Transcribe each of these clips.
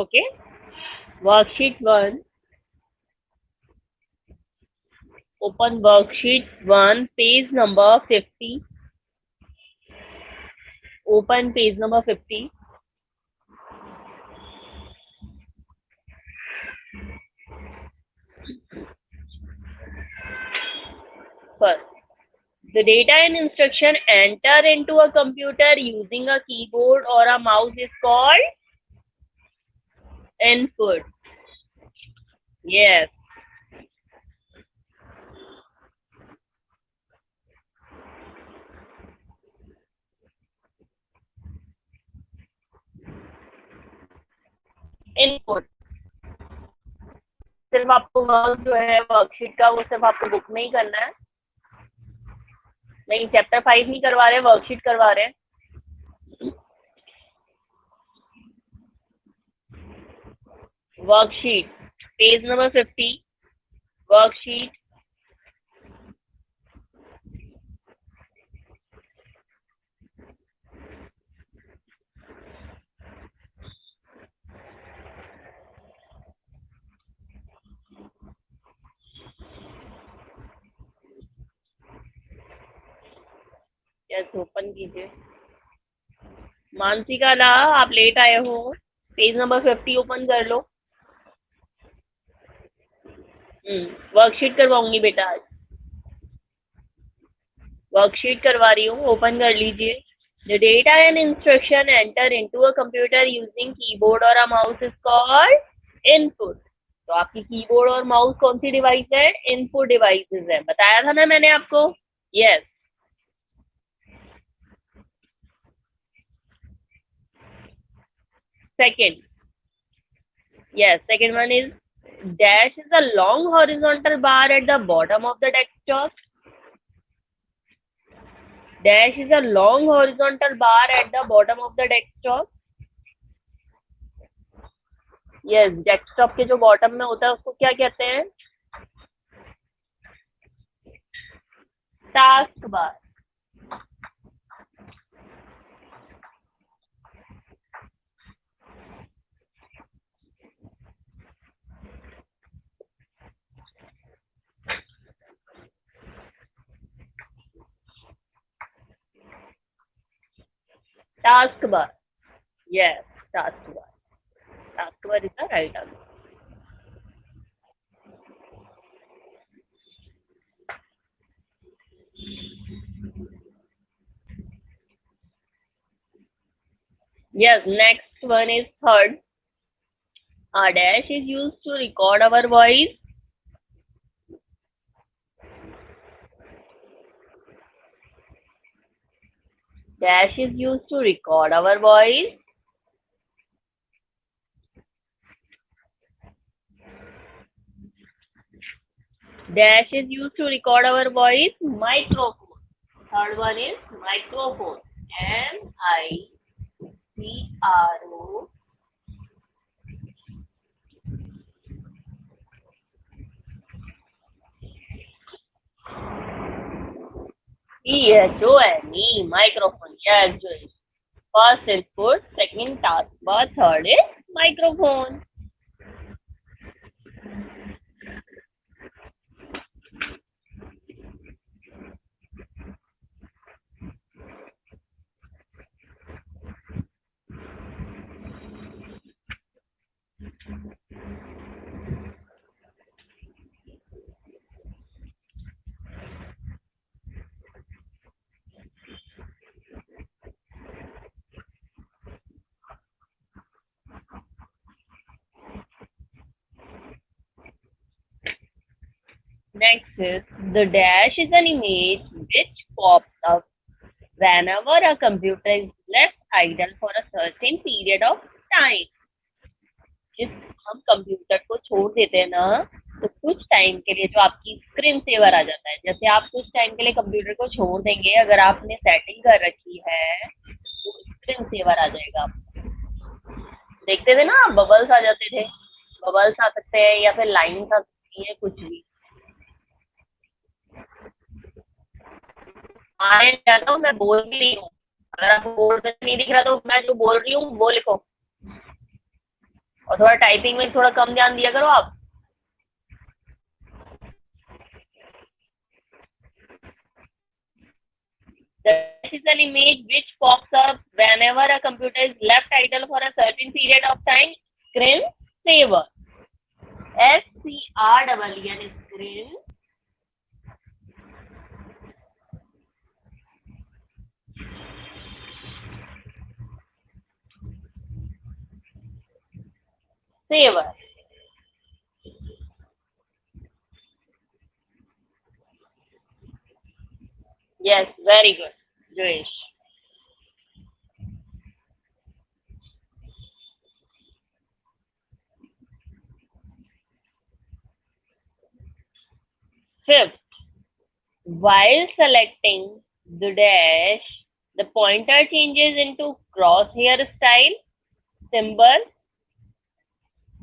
Okay. Worksheet 1. Open worksheet 1, page number 50. Open page number 50. First, the data and instruction enter into a computer using a keyboard or a mouse is called input. Yes. Input सिर्फ आपको work जो है worksheet का वो सिर्फ आपको book में ही करना है. नहीं, चैप्टर 5 नहीं करवा रहे, वर्कशीट करवा रहे हैं. Worksheet page number 50. Worksheet. Yes, open कीजिए. मानसिका ला, आप लेट आए हो. पेज नंबर 50 ओपन कर लो. वर्कशीट करवाऊंगी बेटा आज. वर्कशीट करवा रही हूँ, ओपन कर लीजिए. The data and instruction enter into a computer using keyboard और a mouse is called input. तो आपकी कीबोर्ड और माउस कौन सी डिवाइस है? इनपुट डिवाइसेस है. बताया था ना मैंने आपको. Yes. Second. Yes, second one is dash is a long horizontal bar at the bottom of the desktop. Dash is a long horizontal bar at the bottom of the desktop. Yes, desktop के जो bottom में होता है उसको क्या कहते हैं? Task bar. Task bar. Yes, task bar. Task bar is the right answer. Yes, next one is third. A dash is used to record our voice. Dash is used to record our voice. Dash is used to record our voice. Microphone. Third one is microphone. MICRO. CHONE. Microphone. Yes, Joyce. First input, second taskbar, third is microphone. Next is the dash is an image which pops up whenever a computer is left idle for a certain period of time. जिस हम computer को छोड़ देते हैं ना तो कुछ time के लिए जो आपकी स्क्रीन सेवर आ जाता है. जैसे आप कुछ टाइम के लिए कंप्यूटर को छोड़ देंगे, अगर आपने सेटिंग कर रखी है तो स्क्रीन सेवर आ जाएगा. देखते थे ना, बबल्स आ जाते थे. बबल्स आ सकते हैं या फिर लाइन्स आ सकती है, कुछ भी. आने जाता हूँ, मैं बोल भी रही हूँ. अगर आपको बोर्ड में नहीं दिख रहा तो मैं जो बोल रही हूँ वो लिखो. और थोड़ा टाइपिंग में थोड़ा कम ध्यान दिया करो आप. This is an image which pops up whenever a computer is left idle for a certain period of time. Screen saver. SCREEN screen. Saver. Yes, very good, Joyesh. Fifth, while selecting the dash, the pointer changes into crosshair style symbol.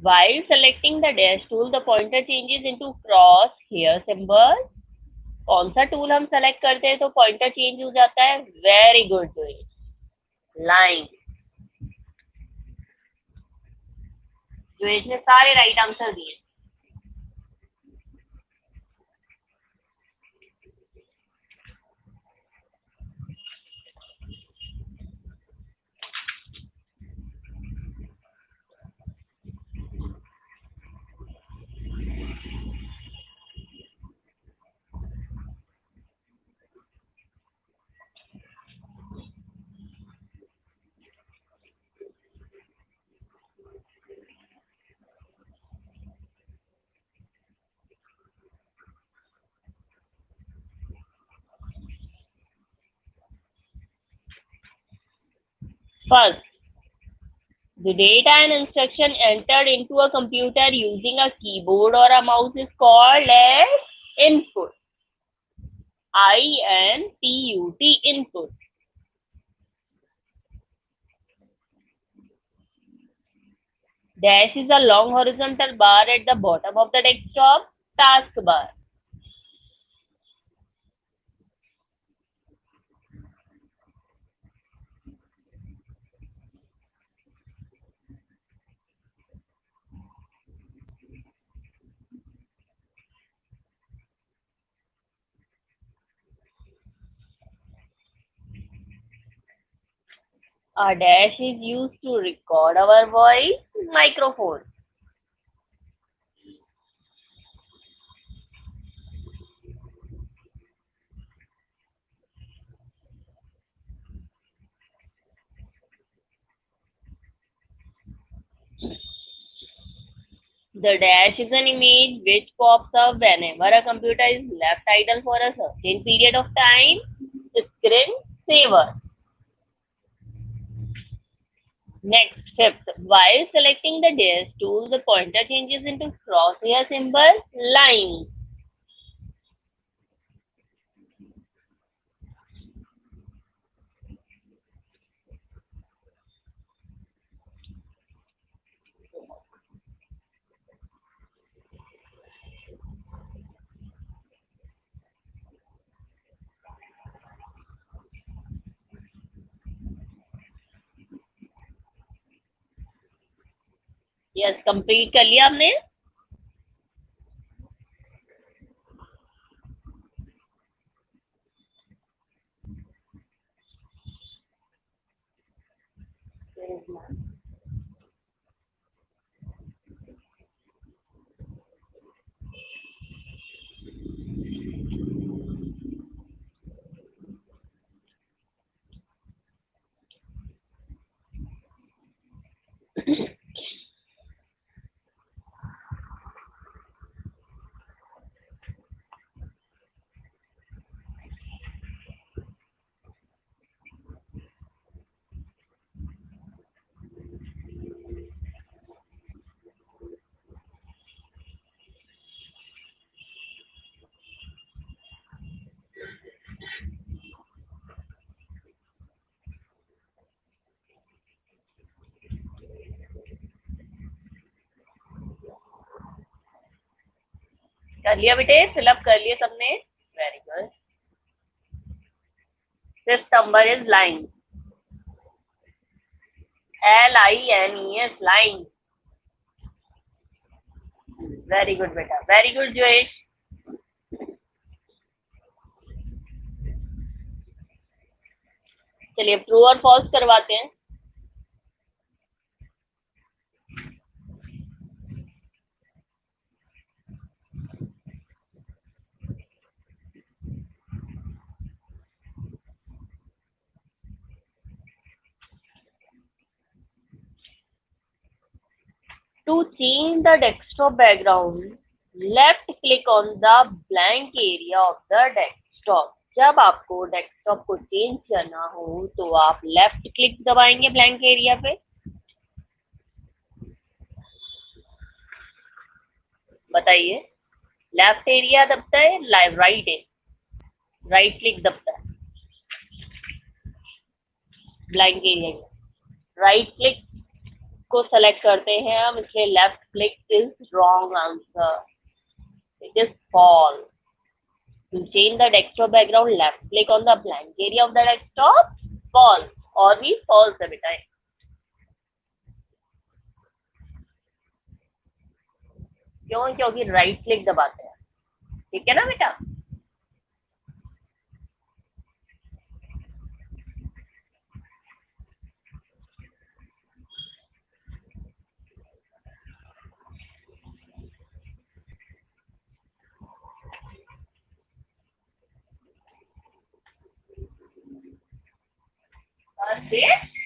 While selecting the dash tool, the pointer changes into crosshair symbol. कौन सा tool हम select करते हैं तो pointer change हो जाता है? Very good Joesh. Line. Joesh ने सारे राइट आंसर दिए. First, the data and instruction entered into a computer using a keyboard or a mouse is called as input. INPUT, input. Dash is a long horizontal bar at the bottom of the desktop taskbar. A dash is used to record our voice. Microphone. The dash is an image which pops up whenever a computer is left idle for a certain period of time. Screen saver. Next, fifth, while selecting the dash tool, the pointer changes into crosshair symbol line. Yes, complete कर लिया आपने. कर लिया बेटे, fill up कर लिया सबने. Very good. Fifth number is line. LINES, line. Very good बेटा, वेरी गुड जयेश। चलिए ट्रू और फॉल्स करवाते हैं। To change the desktop background, left click on the blank area of the desktop. जब आपको डेस्कटॉप को चेंज करना हो तो आप लेफ्ट क्लिक दबाएंगे ब्लैंक एरिया पे। बताइए, लेफ्ट एरिया दबता है, राइट है, राइट क्लिक दबता है ब्लैंक एरिया। राइट क्लिक को सेलेक्ट करते हैं हम, इसलिए left click is wrong answer, it is false. To change the desktop background, left click on the blank area of the desktop, false। और भी false है बेटा, क्यों? क्योंकि राइट क्लिक दबाते हैं, ठीक है ना बेटा।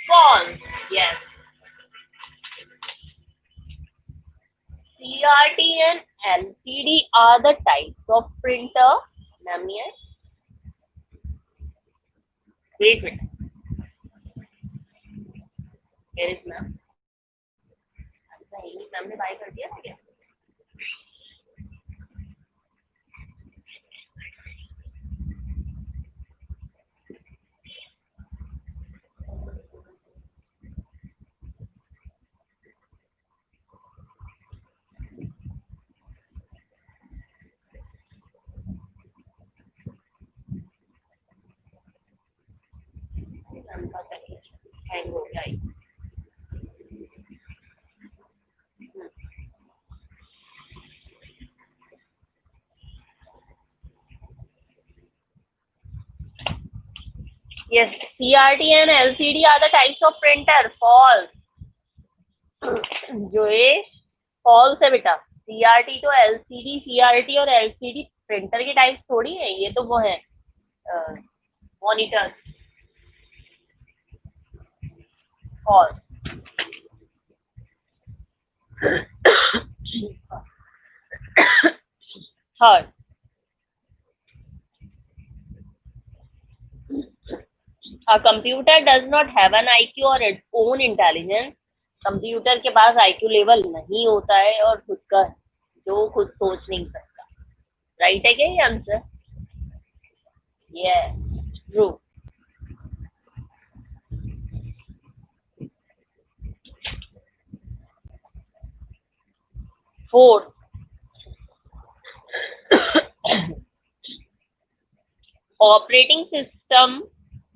False, yes। CRT and LCD are the types of printer। Ma'am नहीं है, वेट बेटा, वेयर इज मैम? अच्छा, इंग्लिश मैम ने बाय कर दिया था क्या? मैम का हैंग हो गया। Yes, CRT and LCD are the types of printer। False। जो ये फॉल्स है बेटा, सीआरटी तो एलसीडी, सीआरटी और एलसीडी प्रिंटर के टाइप थोड़ी है, ये तो वो है monitor. False. Third, a computer does not have an IQ or its own intelligence। Computer के पास आईक्यू लेवल नहीं होता है और खुद का, जो खुद सोच नहीं सकता। राइट है क्या ये answer? Yes, true. Fourth, operating system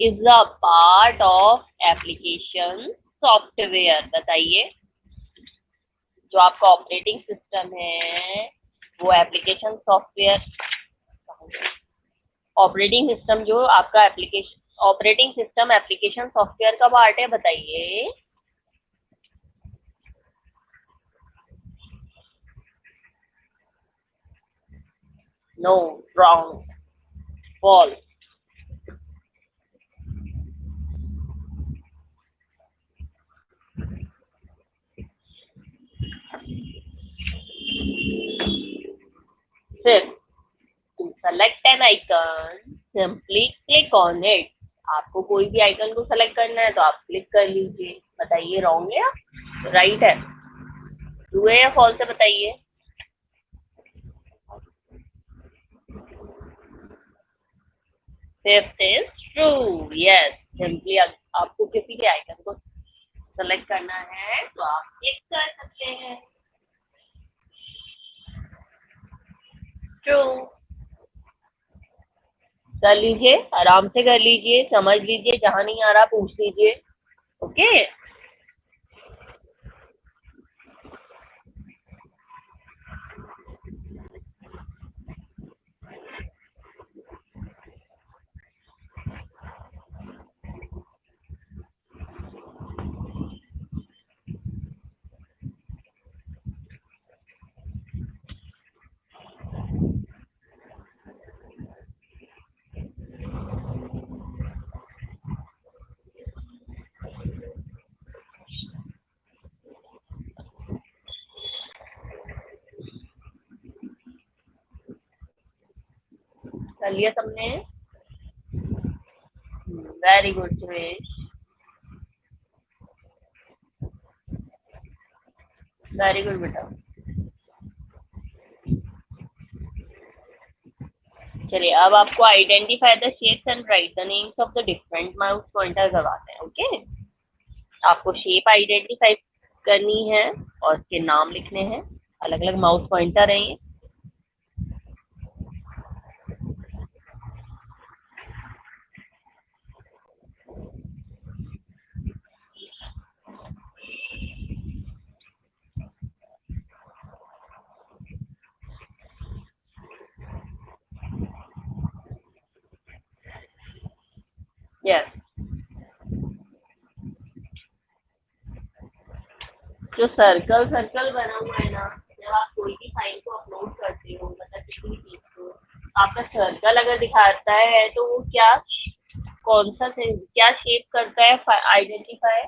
is a part of application software. बताइए, जो आपका ऑपरेटिंग सिस्टम है वो एप्लीकेशन सॉफ्टवेयर, ऑपरेटिंग सिस्टम जो आपका application, operating system application software का पार्ट है। बताइए। No, wrong, false. फिर to select an icon, simply click on it। आपको कोई भी आइकन को सेलेक्ट करना है तो आप क्लिक कर लीजिए। बताइए, रॉन्ग है या राइट है? ट्रू है या फॉल्स है? बताइए। Fifth is true, yes. Simply आपको किसी भी आइकन को सेलेक्ट करना है तो आप क्लिक कर सकते हैं। ट्रू। कर लीजिए, आराम से कर लीजिए, समझ लीजिए, जहां नहीं आ रहा पूछ लीजिए। ओके। कर लिया सबने? Very good Suresh, very good बेटा। चलिए अब आपको identify the shapes and right the names of the different mouse pointer करवाते हैं। ओके, आपको शेप आइडेंटिफाई करनी है और उसके नाम लिखने हैं। अलग अलग माउस पॉइंटर हैं ये। यस, जो सर्कल सर्कल बना हुआ है ना, जब आप कोई भी फाइल को अपलोड करते हो, मतलब किसी भी चीज को, आपका सर्कल अगर दिखाता है तो वो क्या, कौन सा से क्या शेप करता है आइडेंटिफाई?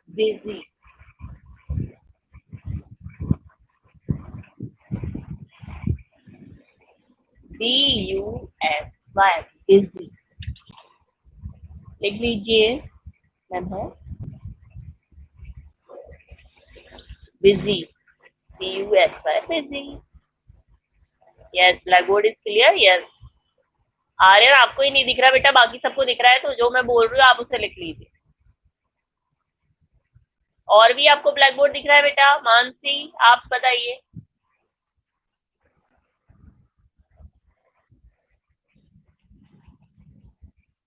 Busy, BUSY, busy. लिख लीजिए, मैम है busy, BUSY, busy. Yes, black board is clear. Yes, Aryan आपको ही नहीं दिख रहा बेटा, बाकी सबको दिख रहा है, तो जो मैं बोल रही हूँ आप उसे लिख लीजिए। और भी आपको ब्लैक बोर्ड दिख रहा है बेटा? मानसी आप बताइए।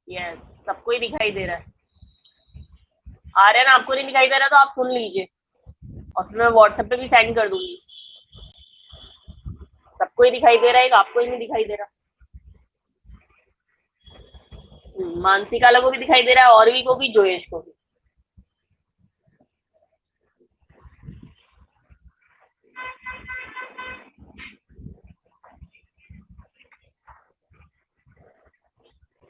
यस, सबको ही दिखाई दे रहा है। आर्यन आपको नहीं दिखाई दे रहा तो आप सुन लीजिए, और फिर मैं व्हाट्सएप पे भी सेंड कर दूंगी। सबको ही दिखाई दे रहा है, एक आपको ही नहीं दिखाई दे रहा। मानसी काला को भी दिखाई दे रहा है, और भी को भी, जोयेश को भी।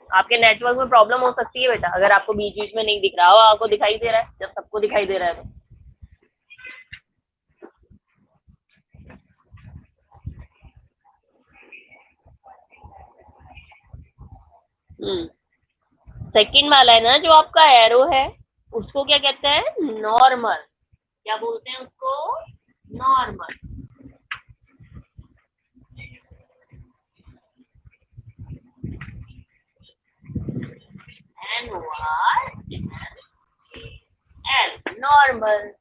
आपके नेटवर्क में प्रॉब्लम हो सकती है बेटा, अगर आपको बीच बीच में नहीं दिख रहा हो, आपको दिखाई दे रहा है, जब सबको दिखाई दे रहा है तो। सेकंड वाला है ना जो आपका एरो है, उसको क्या कहते हैं? नॉर्मल। क्या बोलते हैं उसको? नॉर्मल। NORMAL, normal.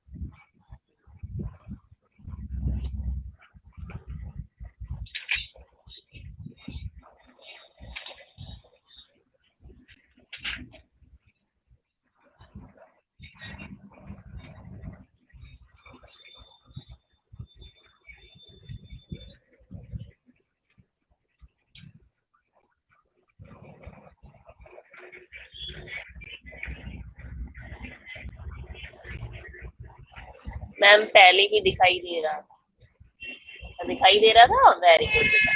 मैम पहले ही दिखाई दे रहा था, दिखाई दे रहा था। वेरी गुड बेटा।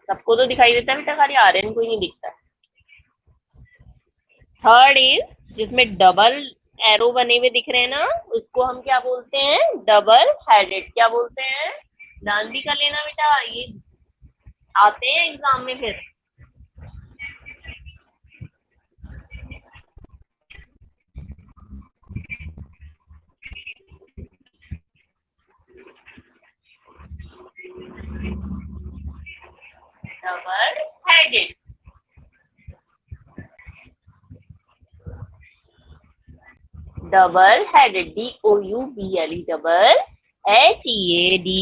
सबको तो दिखाई देता है बेटा, खाली आर्यन को ही नहीं दिखता। थर्ड इज जिसमें डबल एरो बने हुए दिख रहे हैं ना, उसको हम क्या बोलते हैं? Double headed. क्या बोलते हैं? ध्यान भी कर लेना बेटा, ये आते हैं एग्जाम में फिर। Double headed, double headed, DOUBLE, double HEADED।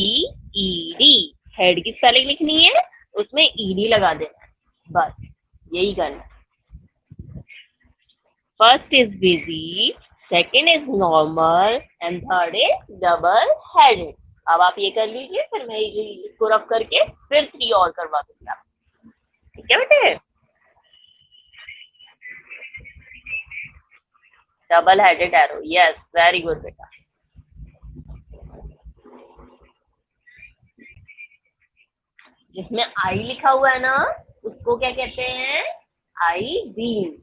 Head की स्पेलिंग लिखनी है, उसमें ED लगा देना है, बस यही करना है। First is busy, second is normal, and third is double headed. अब आप ये कर लीजिए, फिर मैं इसको रब करके फिर 3 और करवा दूंगी आप। ठीक है बेटे? Double headed arrow, yes, very good बेटा। जिसमें आई लिखा हुआ है ना, उसको क्या कहते हैं? आई बीम।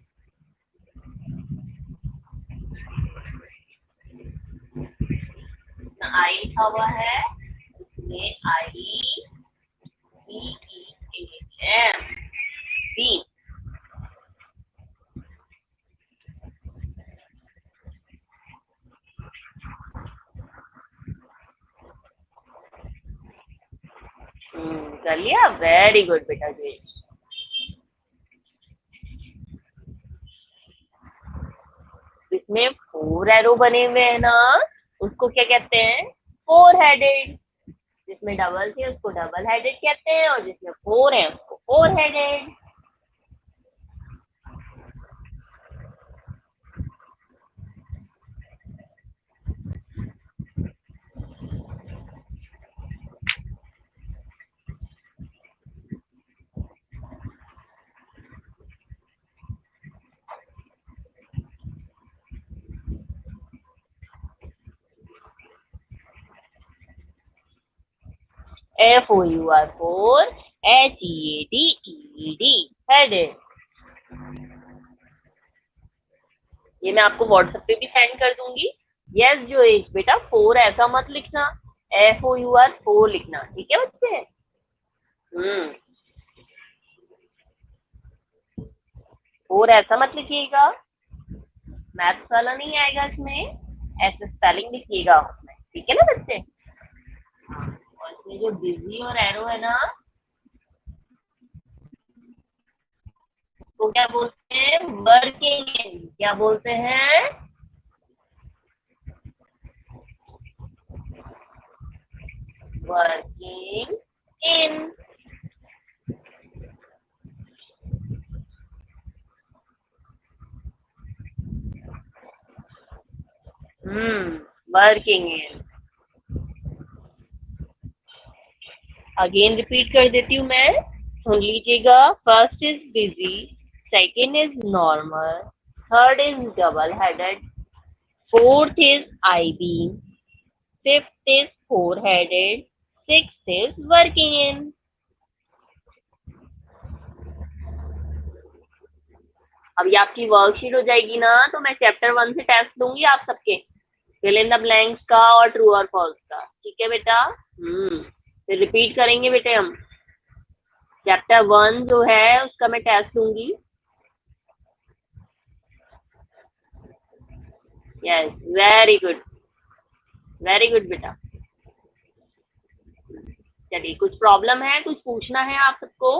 आई लिखा हुआ है, इसमें आई बी ई एम बी। कर लिया, वेरी गुड बेटा जी। इसमें 4 एरो बने हुए हैं ना, उसको क्या कहते हैं? 4 हेडेड। जिसमें डबल थे उसको डबल हेडेड कहते हैं, और जिसमें 4 है उसको 4 हेडेड। FOUR 4, HEADED headed. ये मैं आपको व्हाट्सएप पे भी सेंड कर दूंगी। यस जो एज बेटा 4 ऐसा मत लिखना, FOUR 4 लिखना, ठीक है बच्चे? हम्म 4 ऐसा मत लिखिएगा, मैथ्स वाला नहीं आएगा इसमें, ऐसे स्पेलिंग लिखिएगा उसमें, ठीक है ना बच्चे? और इसमें जो बिजी और एरो है ना, तो क्या बोलते हैं? Working in. क्या बोलते हैं? Working in. Working in. Again repeat कर देती हूँ मैं, सुन लीजिएगा। First is busy, second is normal, third is double headed, fourth is I beam, fifth is four headed, sixth is working in. अब ये आपकी वर्कशीट हो जाएगी ना, तो मैं चैप्टर 1 से टेस्ट लूंगी आप सबके, फिल इन द ब्लैंक्स का और ट्रू और फॉल्स का, ठीक है बेटा? फिर रिपीट करेंगे बेटे हम। चैप्टर 1 जो है उसका मैं टेस्ट लूंगी। Yes, very good, very good बेटा। चलिए, कुछ प्रॉब्लम है, कुछ पूछना है आप सबको?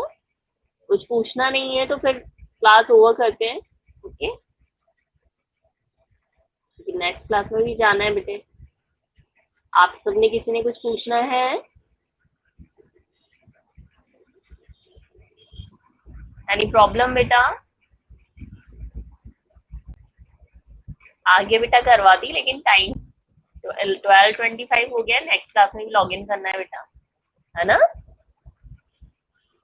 कुछ पूछना नहीं है तो फिर क्लास ओवर करते हैं, ओके? नेक्स्ट क्लास में भी जाना है बेटे। आप सबने किसी ने कुछ पूछना है? एनी प्रॉब्लम बेटा? आगे बेटा करवा दी, लेकिन टाइम तो 12:25 हो गया, नेक्स्ट क्लास में भी लॉग इन करना है बेटा, है ना?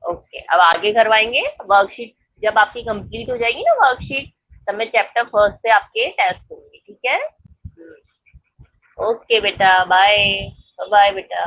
ओके, अब आगे करवाएंगे वर्कशीट। जब आपकी कंप्लीट हो जाएगी ना वर्कशीट, तब मैं चैप्टर फर्स्ट से आपके टेस्ट दूंगी, ठीक है? ओके बेटा, बाय। बाय बेटा।